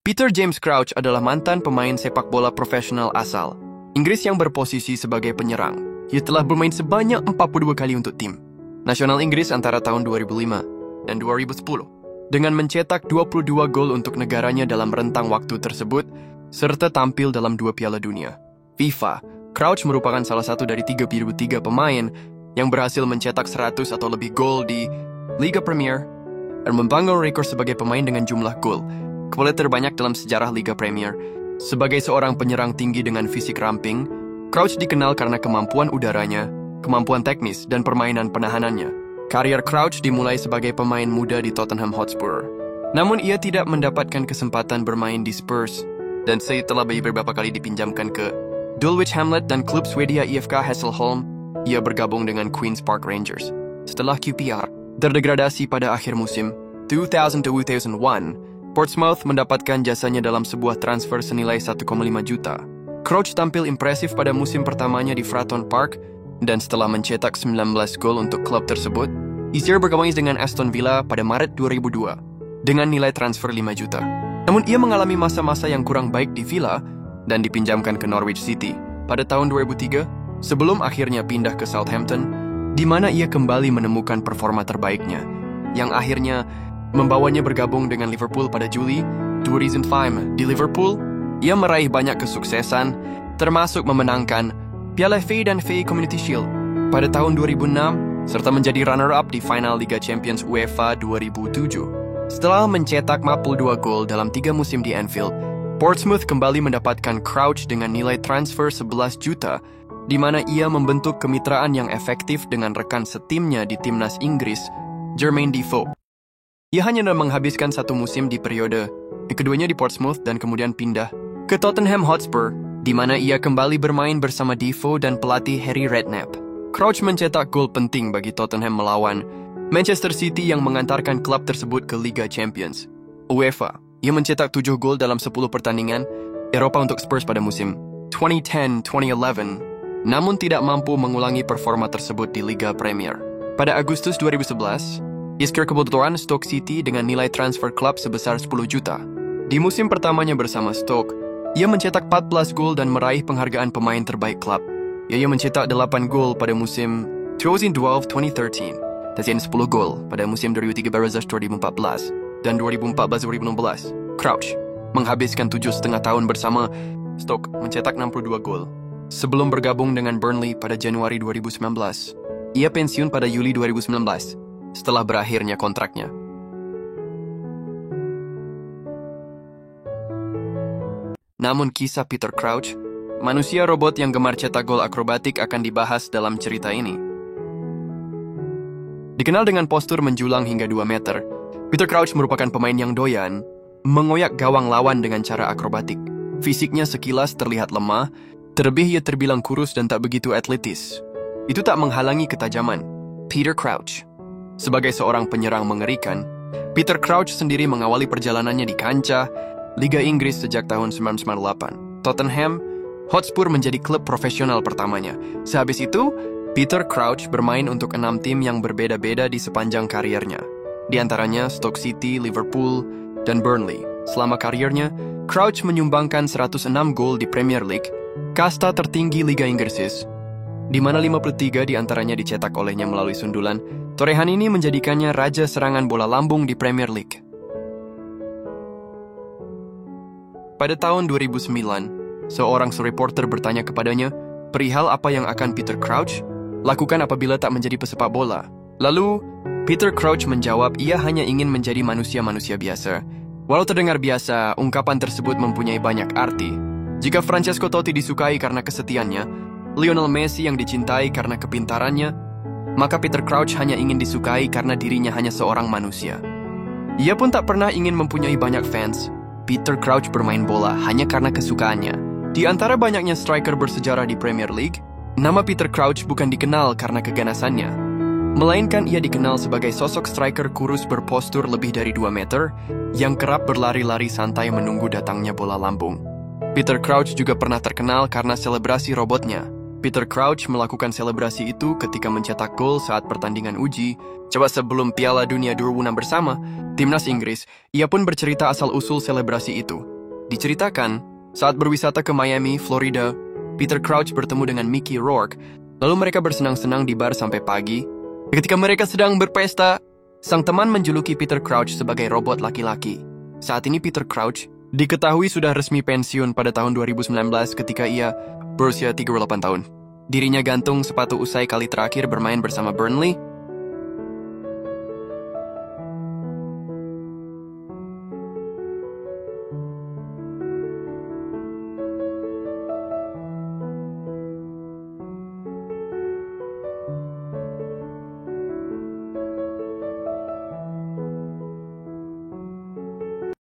Peter James Crouch adalah mantan pemain sepak bola profesional asal Inggris yang berposisi sebagai penyerang. Ia telah bermain sebanyak 42 kali untuk tim nasional Inggris antara tahun 2005 dan 2010 dengan mencetak 22 gol untuk negaranya dalam rentang waktu tersebut serta tampil dalam 2 Piala Dunia FIFA. Crouch merupakan salah satu dari 3 pemain yang berhasil mencetak 100 atau lebih gol di Liga Premier dan membanggakan rekor sebagai pemain dengan jumlah gol terbanyak dalam sejarah Liga Premier. Sebagai seorang penyerang tinggi dengan fisik ramping, Crouch dikenal karena kemampuan udaranya, kemampuan teknis, dan permainan penahanannya. Karier Crouch dimulai sebagai pemain muda di Tottenham Hotspur. Namun ia tidak mendapatkan kesempatan bermain di Spurs, dan setelah beberapa kali dipinjamkan ke Dulwich Hamlet dan klub Swedia IFK Hässleholm, ia bergabung dengan Queen's Park Rangers. Setelah QPR terdegradasi pada akhir musim 2000-2001, Portsmouth mendapatkan jasanya dalam sebuah transfer senilai 1,5 juta. Crouch tampil impresif pada musim pertamanya di Fratton Park, dan setelah mencetak 19 gol untuk klub tersebut, ia bergabung dengan Aston Villa pada Maret 2002 dengan nilai transfer 5 juta. Namun ia mengalami masa-masa yang kurang baik di Villa dan dipinjamkan ke Norwich City pada tahun 2003 sebelum akhirnya pindah ke Southampton, di mana ia kembali menemukan performa terbaiknya, yang akhirnya membawanya bergabung dengan Liverpool pada Juli 2005. Di Liverpool, ia meraih banyak kesuksesan, termasuk memenangkan Piala FA dan FA Community Shield pada tahun 2006, serta menjadi runner-up di final Liga Champions UEFA 2007. Setelah mencetak 42 gol dalam 3 musim di Anfield, Portsmouth kembali mendapatkan Crouch dengan nilai transfer 11 juta, di mana ia membentuk kemitraan yang efektif dengan rekan setimnya di timnas Inggris, Jermaine Defoe. Ia hanya menghabiskan 1 musim di periode keduanya di Portsmouth dan kemudian pindah ke Tottenham Hotspur, di mana ia kembali bermain bersama Defoe dan pelatih Harry Redknapp. Crouch mencetak gol penting bagi Tottenham melawan Manchester City yang mengantarkan klub tersebut ke Liga Champions UEFA. Ia mencetak 7 gol dalam 10 pertandingan Eropa untuk Spurs pada musim 2010-2011, namun tidak mampu mengulangi performa tersebut di Liga Premier. Pada Agustus 2011, ia kebetulan Stoke City dengan nilai transfer klub sebesar 10 juta. Di musim pertamanya bersama Stoke, ia mencetak 14 gol dan meraih penghargaan pemain terbaik klub. Ia mencetak 8 gol pada musim 2012-2013 dan 10 gol pada musim 2013-2014 dan 2014-2016. Crouch menghabiskan 7,5 tahun bersama Stoke mencetak 62 gol. Sebelum bergabung dengan Burnley pada Januari 2019, ia pensiun pada Juli 2019. Setelah berakhirnya kontraknya. Namun kisah Peter Crouch, manusia robot yang gemar cetak gol akrobatik, akan dibahas dalam cerita ini. Dikenal dengan postur menjulang hingga 2 meter, Peter Crouch merupakan pemain yang doyan mengoyak gawang lawan dengan cara akrobatik. Fisiknya sekilas terlihat lemah, terlebih ia terbilang kurus dan tak begitu atletis. Itu tak menghalangi ketajaman Peter Crouch. Sebagai seorang penyerang mengerikan, Peter Crouch sendiri mengawali perjalanannya di kancah Liga Inggris sejak tahun 1998. Tottenham Hotspur menjadi klub profesional pertamanya. Sehabis itu, Peter Crouch bermain untuk 6 tim yang berbeda-beda di sepanjang kariernya. Di antaranya Stoke City, Liverpool, dan Burnley. Selama kariernya, Crouch menyumbangkan 106 gol di Premier League, kasta tertinggi Liga Inggris, di mana 53 di antaranya dicetak olehnya melalui sundulan. Torehan ini menjadikannya raja serangan bola lambung di Premier League. Pada tahun 2009, seorang reporter bertanya kepadanya perihal apa yang akan Peter Crouch lakukan apabila tak menjadi pesepak bola. Lalu, Peter Crouch menjawab ia hanya ingin menjadi manusia-manusia biasa. Walau terdengar biasa, ungkapan tersebut mempunyai banyak arti. Jika Francesco Totti disukai karena kesetiaannya, Lionel Messi yang dicintai karena kepintarannya, maka Peter Crouch hanya ingin disukai karena dirinya hanya seorang manusia. Ia pun tak pernah ingin mempunyai banyak fans. Peter Crouch bermain bola hanya karena kesukaannya. Di antara banyaknya striker bersejarah di Premier League, nama Peter Crouch bukan dikenal karena keganasannya, melainkan ia dikenal sebagai sosok striker kurus berpostur lebih dari 2 meter yang kerap berlari-lari santai menunggu datangnya bola lambung. Peter Crouch juga pernah terkenal karena selebrasi robotnya. Peter Crouch melakukan selebrasi itu ketika mencetak gol saat pertandingan uji coba sebelum Piala Dunia 2006 bersama timnas Inggris. Ia pun bercerita asal-usul selebrasi itu. Diceritakan, saat berwisata ke Miami, Florida, Peter Crouch bertemu dengan Mickey Rourke, lalu mereka bersenang-senang di bar sampai pagi. Ketika mereka sedang berpesta, sang teman menjuluki Peter Crouch sebagai robot laki-laki. Saat ini Peter Crouch diketahui sudah resmi pensiun pada tahun 2019 ketika ia berusia 38 tahun. Dirinya gantung sepatu usai kali terakhir bermain bersama Burnley